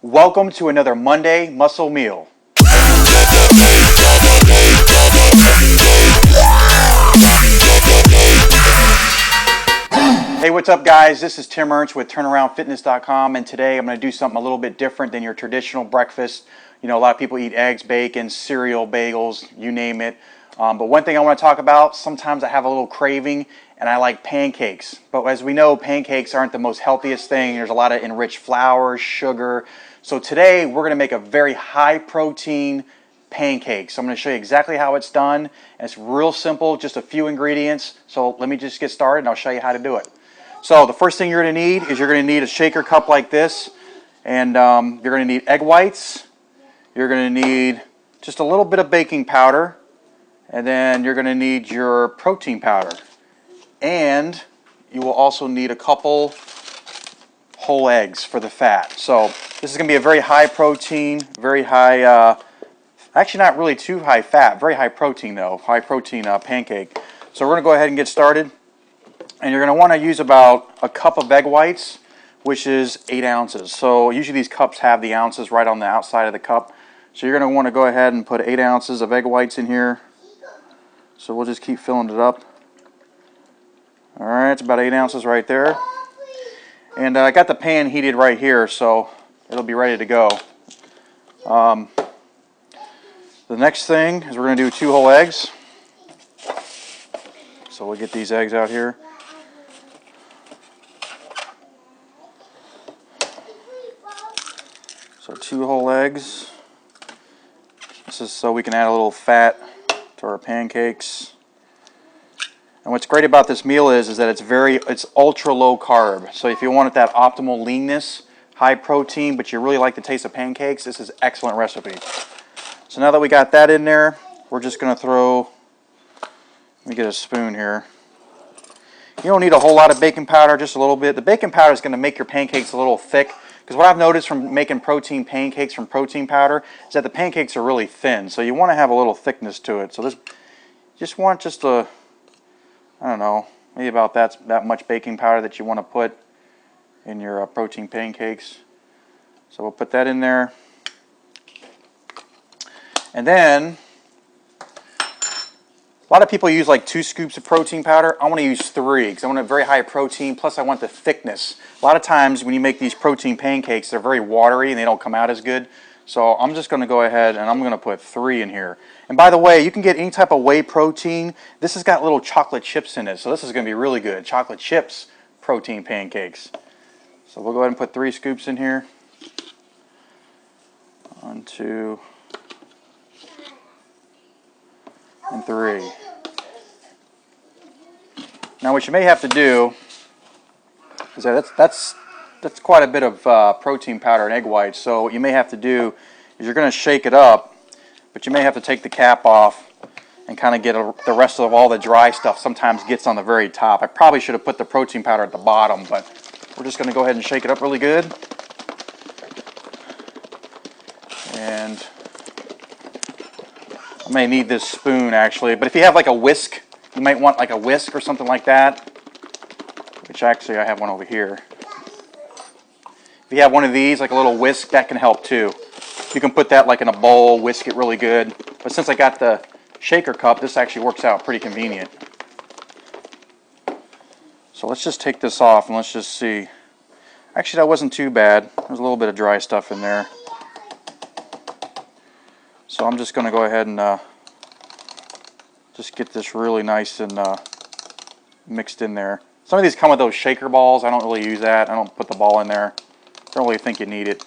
Welcome to another Monday Muscle Meal. Hey, what's up guys? This is Tim Ernst with TurnaroundFitness.com, and today I'm going to do something a little bit different than your traditional breakfast. You know, a lot of people eat eggs, bacon, cereal, bagels, you name it. But one thing I want to talk about, sometimes I have a little craving and I like pancakes. But as we know, pancakes aren't the most healthiest thing. There's a lot of enriched flour, sugar. So today we're going to make a very high protein pancake. So I'm going to show you exactly how it's done. And it's real simple, just a few ingredients. So let me just get started and I'll show you how to do it. So the first thing you're going to need is you're going to need a shaker cup like this. And you're going to need egg whites. You're going to need just a little bit of baking powder. And then you're going to need your protein powder. And you will also need a couple whole eggs for the fat. So this is going to be a very high protein, very high, actually not really too high fat, very high protein though, high protein pancake. So we're going to go ahead and get started. And you're going to want to use about a cup of egg whites, which is 8 ounces. So usually these cups have the ounces right on the outside of the cup. So you're going to want to go ahead and put 8 ounces of egg whites in here. So we'll just keep filling it up. Alright, it's about 8 ounces right there. And I got the pan heated right here, so it'll be ready to go. The next thing is we're going to do 2 whole eggs. So we'll get these eggs out here. So 2 whole eggs. This is so we can add a little fat to our pancakes. And what's great about this meal is that it's ultra low carb. So if you want that optimal leanness, high protein, but you really like the taste of pancakes, this is an excellent recipe. So now that we got that in there, we're just going to throw, let me get a spoon here. You don't need a whole lot of baking powder, just a little bit. The baking powder is going to make your pancakes a little thick. Because what I've noticed from making protein pancakes from protein powder is that the pancakes are really thin. So you want to have a little thickness to it. So this, just want just a, I don't know, maybe about that much baking powder that you want to put in your protein pancakes. So we'll put that in there. And then, a lot of people use like 2 scoops of protein powder. I want to use 3 because I want a very high protein, plus I want the thickness. A lot of times when you make these protein pancakes, they're very watery and they don't come out as good. So I'm just going to go ahead and I'm going to put 3 in here. And by the way, you can get any type of whey protein. This has got little chocolate chips in it, so this is going to be really good. Chocolate chips protein pancakes. So we'll go ahead and put 3 scoops in here. 1, 2, and 3. Now what you may have to do is that's quite a bit of protein powder and egg whites. So what you may have to do is you're going to shake it up, but you may have to take the cap off and kind of get the rest of all the dry stuff sometimes gets on the very top. I probably should have put the protein powder at the bottom, but we're just going to go ahead and shake it up really good. And I may need this spoon actually, but if you have like a whisk, you might want like a whisk or something like that, which actually I have one over here. If you have one of these, like a little whisk, that can help too. You can put that like in a bowl, whisk it really good. But since I got the shaker cup, this actually works out pretty convenient. So let's just take this off and let's just see. Actually, that wasn't too bad. There's a little bit of dry stuff in there. So I'm just going to go ahead and just get this really nice and mixed in there. Some of these come with those shaker balls. I don't really use that. I don't put the ball in there. Don't really think you need it.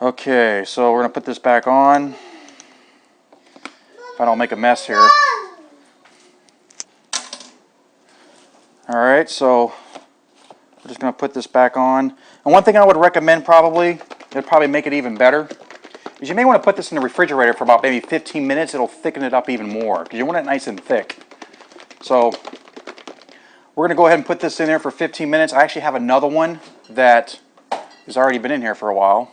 Okay, so we're going to put this back on. If I don't make a mess here. Alright, so we're just going to put this back on. And one thing I would recommend probably, it'll probably make it even better, is you may want to put this in the refrigerator for about maybe 15 minutes. It'll thicken it up even more because you want it nice and thick. So we're going to go ahead and put this in there for 15 minutes. I actually have another one that has already been in here for a while.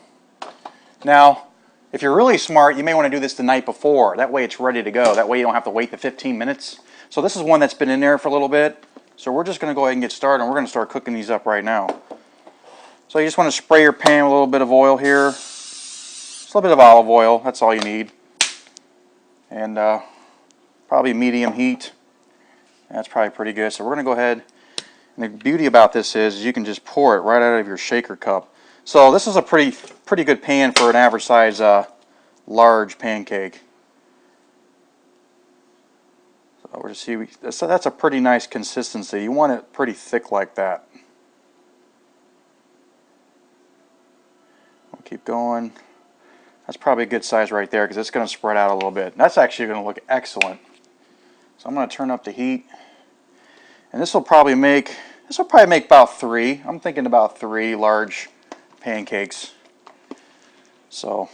Now, if you're really smart, you may want to do this the night before. That way it's ready to go. That way you don't have to wait the 15 minutes. So this is one that's been in there for a little bit. So we're just going to go ahead and get started, and we're going to start cooking these up right now. So you just want to spray your pan with a little bit of oil here. Just a little bit of olive oil, that's all you need. And probably medium heat. That's probably pretty good. So we're going to go ahead, and the beauty about this is you can just pour it right out of your shaker cup. So this is a pretty good pan for an average size large pancake. So we're just see, so that's a pretty nice consistency. You want it pretty thick like that. We'll keep going. That's probably a good size right there because it's going to spread out a little bit. That's actually going to look excellent. So I'm going to turn up the heat, and this will probably make about 3. I'm thinking about 3 large pancakes. So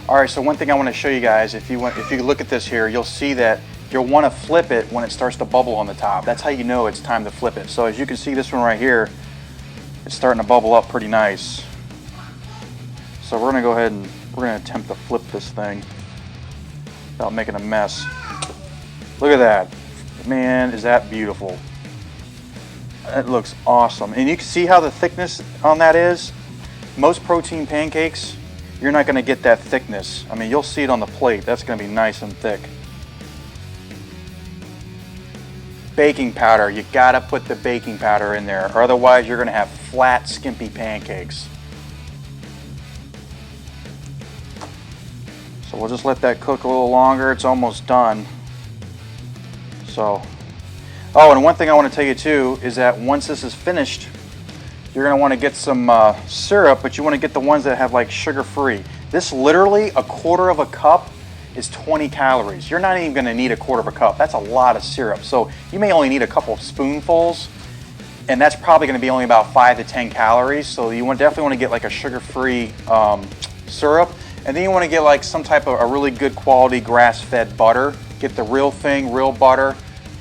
alright, so one thing I want to show you guys, if you look at this here, you'll see that you'll want to flip it when it starts to bubble on the top. That's how you know it's time to flip it. So as you can see, this one right here, it's starting to bubble up pretty nice. So we're going to go ahead and we're going to attempt to flip this thing without making a mess. Look at that. Man, is that beautiful. That looks awesome. And you can see how the thickness on that is. Most protein pancakes, you're not going to get that thickness. I mean, you'll see it on the plate. That's going to be nice and thick. Baking powder, you gotta put the baking powder in there, or otherwise you're gonna have flat, skimpy pancakes. So we'll just let that cook a little longer. It's almost done. So, oh, and one thing I want to tell you too is that once this is finished, you're gonna want to get some syrup, but you want to get the ones that have like sugar-free. This literally, a quarter of a cup is 20 calories. You're not even going to need a quarter of a cup. That's a lot of syrup. So you may only need a couple of spoonfuls, and that's probably going to be only about 5 to 10 calories. So you definitely want to get like a sugar-free syrup, and then you want to get like some type of a really good quality grass-fed butter. Get the real thing, real butter.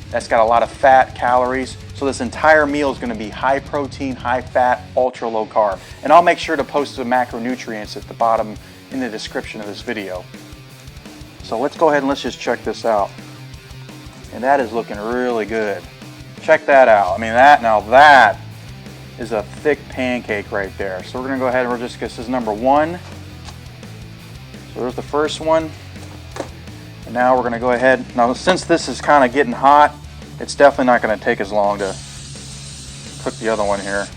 That's got a lot of fat, calories. So this entire meal is going to be high protein, high fat, ultra low carb. And I'll make sure to post the macronutrients at the bottom in the description of this video. So let's go ahead and let's just check this out. And that is looking really good. Check that out. I mean, that is a thick pancake right there. So we're going to go ahead and this is number 1. So there's the first one. And now we're going to go ahead. Now since this is kind of getting hot, it's definitely not going to take as long to cook the other one here.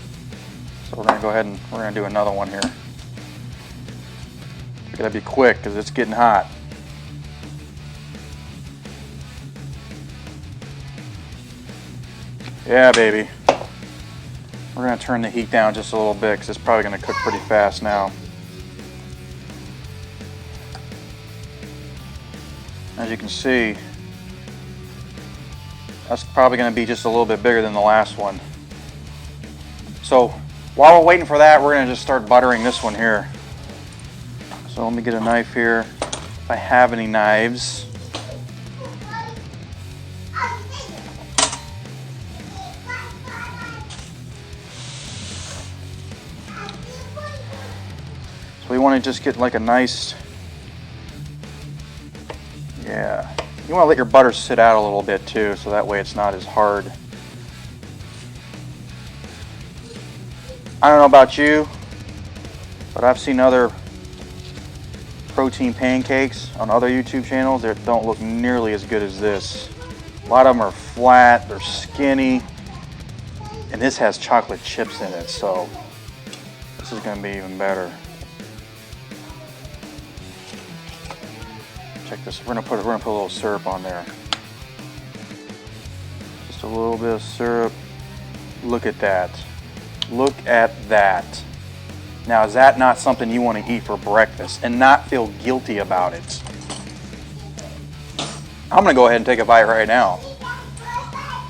So we're going to go ahead and we're going to do another one here. We got to be quick because it's getting hot. Yeah, baby. We're going to turn the heat down just a little bit because it's probably going to cook pretty fast now. As you can see, that's probably going to be just a little bit bigger than the last one. So while we're waiting for that, we're going to just start buttering this one here. So let me get a knife here, if I have any knives. So we want to just get like a nice, yeah. You want to let your butter sit out a little bit too, so that way it's not as hard. I don't know about you, but I've seen other protein pancakes on other YouTube channels that don't look nearly as good as this. A lot of them are flat, they're skinny, and this has chocolate chips in it, so this is going to be even better. Check this. We're gonna put a little syrup on there. Just a little bit of syrup. Look at that. Look at that. Now, is that not something you want to eat for breakfast and not feel guilty about it? I'm gonna go ahead and take a bite right now.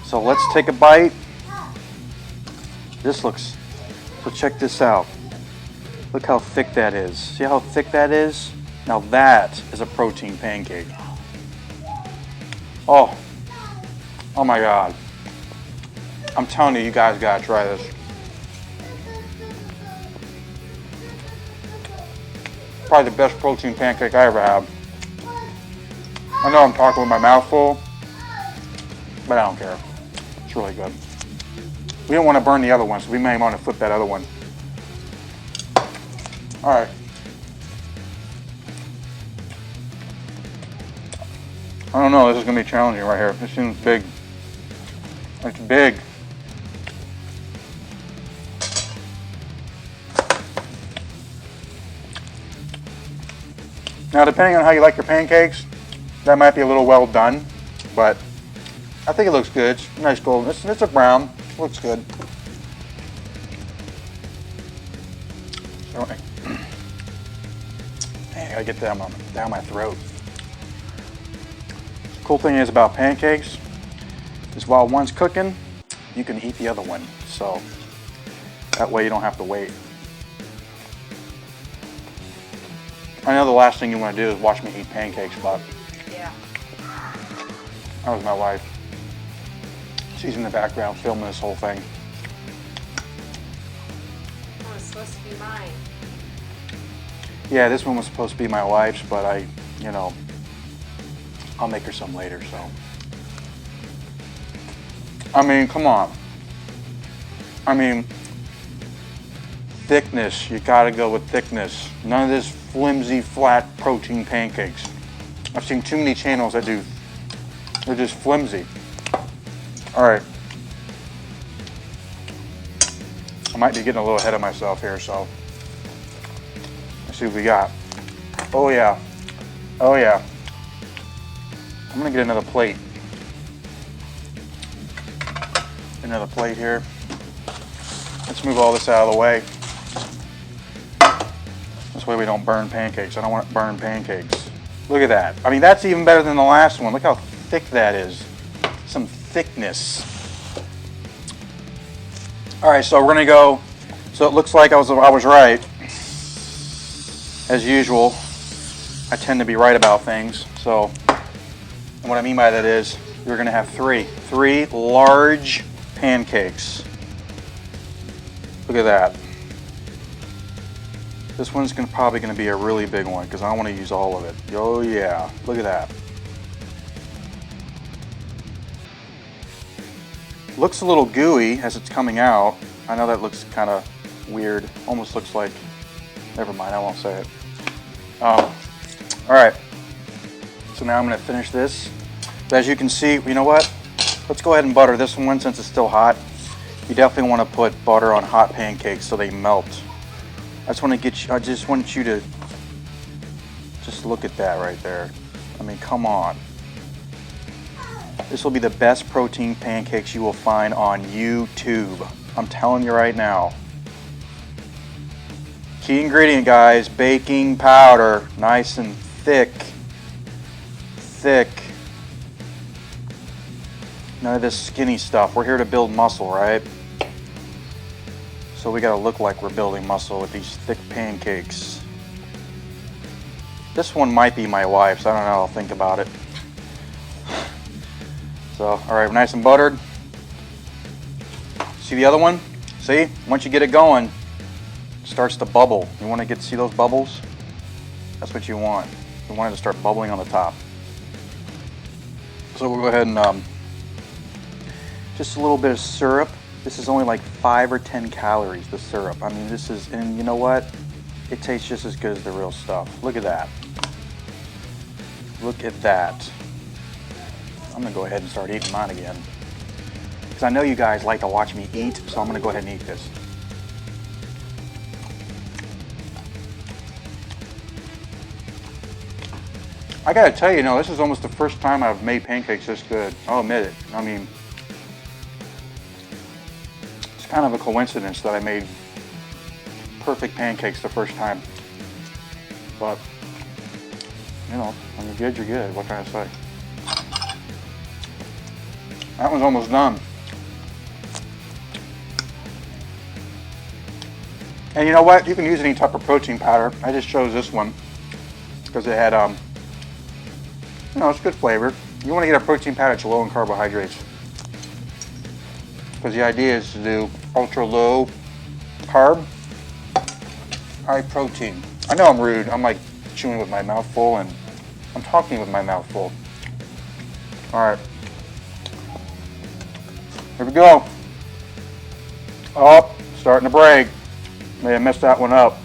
So let's take a bite. So check this out. Look how thick that is. See how thick that is? Now that is a protein pancake. Oh, oh my God. I'm telling you, you guys gotta try this. Probably the best protein pancake I ever had. I know I'm talking with my mouth full, but I don't care. It's really good. We don't want to burn the other one, so we may want to flip that other one. All right. I don't know, this is going to be challenging right here. This seems big. It's big. Now, depending on how you like your pancakes, that might be a little well done, but I think it looks good. It's nice golden. It's a brown. Looks good. So, I gotta get that down my throat. The cool thing is about pancakes is while one's cooking, you can eat the other one. So that way you don't have to wait. I know the last thing you want to do is watch me eat pancakes, but yeah, that was my wife. She's in the background filming this whole thing. that was supposed to be mine. Yeah, this one was supposed to be my wife's, but I'll make her some later, so. I mean, come on. I mean, thickness, you gotta go with thickness. None of this flimsy, flat protein pancakes. I've seen too many channels that do, they're just flimsy. All right. I might be getting a little ahead of myself here, so let's see what we got. Oh yeah. Oh yeah. I'm gonna get another plate. Another plate here. Let's move all this out of the way. This way we don't burn pancakes. I don't want to burn pancakes. Look at that. I mean, that's even better than the last one. Look how thick that is. Some thickness. All right, so we're gonna go. So it looks like I was right. As usual, I tend to be right about things. So, and what I mean by that is you're gonna have three large pancakes. Look at that. This one's probably gonna be a really big one because I want to use all of it. Oh yeah, look at that. Looks a little gooey as it's coming out. I know that looks kind of weird. Almost looks like, never mind, I won't say it. All right, so now I'm gonna finish this. But as you can see, you know what? Let's go ahead and butter this one since it's still hot. You definitely want to put butter on hot pancakes so they melt. I just want you to just look at that right there. I mean, come on. This will be the best protein pancakes you will find on YouTube. I'm telling you right now. Key ingredient, guys, baking powder. Nice and thick. Thick. None of this skinny stuff. We're here to build muscle, right? So we gotta look like we're building muscle with these thick pancakes. This one might be my wife's. I don't know. I'll think about it. So, all right, nice and buttered. See the other one? See? Once you get it going, it starts to bubble. You want to see those bubbles? That's what you want. You want it to start bubbling on the top. So we'll go ahead and just a little bit of syrup. This is only like 5 or 10 calories, the syrup. I mean, this is, and you know what? It tastes just as good as the real stuff. Look at that. Look at that. I'm gonna go ahead and start eating mine again. Because I know you guys like to watch me eat, so I'm gonna go ahead and eat this. I gotta tell you, this is almost the first time I've made pancakes this good. I'll admit it. I mean, it's kind of a coincidence that I made perfect pancakes the first time. But, when you're good, you're good. What can I say? That one's almost done. And you know what? You can use any type of protein powder. I just chose this one because it had, it's good flavor. You want to get a protein powder that's low in carbohydrates. Because the idea is to do ultra low carb, high protein. I know I'm rude. I'm like chewing with my mouth full and I'm talking with my mouth full. All right. Here we go. Oh, starting to break. May have messed that one up.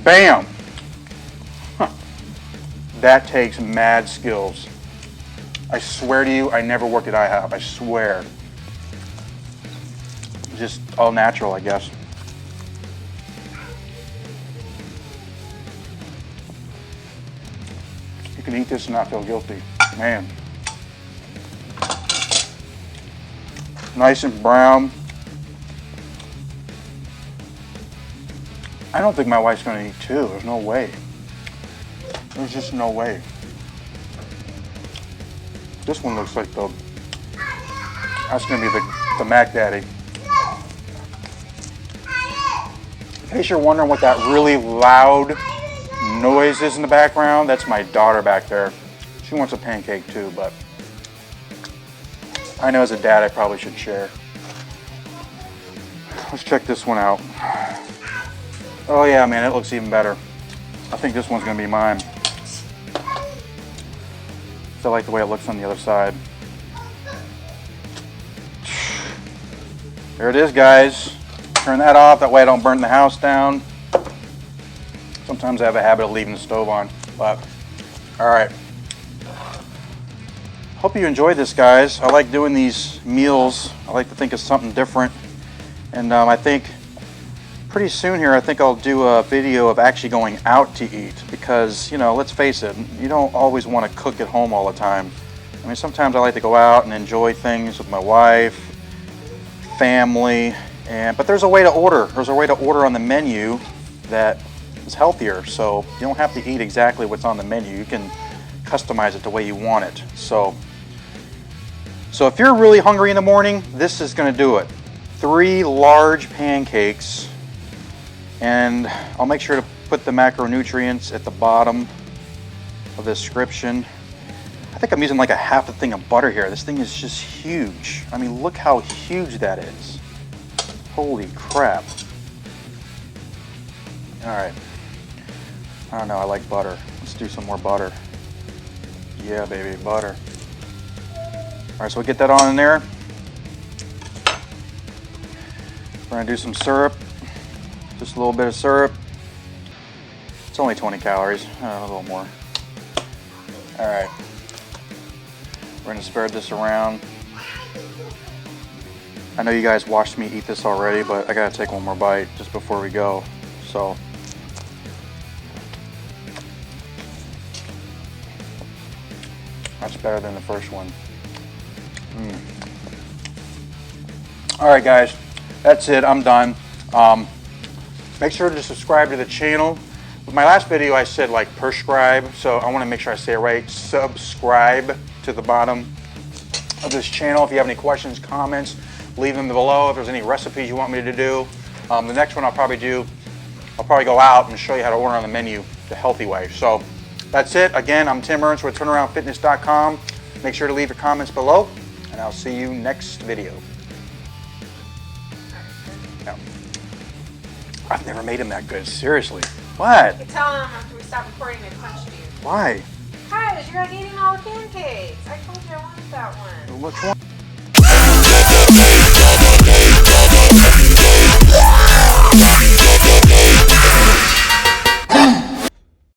Bam! Huh. That takes mad skills. I swear to you, I never worked at IHOP. I swear. Just all natural, I guess. You can eat this and not feel guilty. Man. Nice and brown. I don't think my wife's gonna eat two. There's no way. There's just no way. This one looks like that's gonna be the Mac Daddy. In case you're wondering what that really loud noise is in the background, that's my daughter back there. She wants a pancake too, but I know as a dad I probably should share. Let's check this one out. Oh yeah, man, it looks even better. I think this one's gonna be mine. I like the way it looks on the other side. There it is, guys. Turn that off, that way I don't burn the house down. Sometimes I have a habit of leaving the stove on, but all right. Hope you enjoyed this, guys. I like doing these meals. I like to think of something different. And I think pretty soon here, I think I'll do a video of actually going out to eat because, you know, let's face it, you don't always want to cook at home all the time. I mean, sometimes I like to go out and enjoy things with my wife, family, but there's a way to order. There's a way to order on the menu that is healthier, so you don't have to eat exactly what's on the menu. You can customize it the way you want it. So if you're really hungry in the morning, this is going to do it. 3 large pancakes. And I'll make sure to put the macronutrients at the bottom of the description. I think I'm using like a half a thing of butter here. This thing is just huge. I mean, look how huge that is. Holy crap. All right. I don't know, I like butter. Let's do some more butter. Yeah, baby, butter. All right, so we'll get that on in there. We're gonna do some syrup. Just a little bit of syrup. It's only 20 calories, a little more. All right. We're gonna spread this around. I know you guys watched me eat this already, but I gotta take one more bite just before we go. So. Much better than the first one. All right, guys. That's it. I'm done. Make sure to subscribe to the channel. With my last video, I said like prescribe, so I want to make sure I say it right. Subscribe to the bottom of this channel. If you have any questions, comments, leave them below. If there's any recipes you want me to do, the next one I'll probably go out and show you how to order on the menu the healthy way. So that's it. Again, I'm Tim Ernst with turnaroundfitness.com. Make sure to leave your comments below, and I'll see you next video. I've never made him that good, seriously. What? You tell them after we stop recording they punched you. Why? Because you're not eating all the pancakes. I told you I wanted that one. Which one?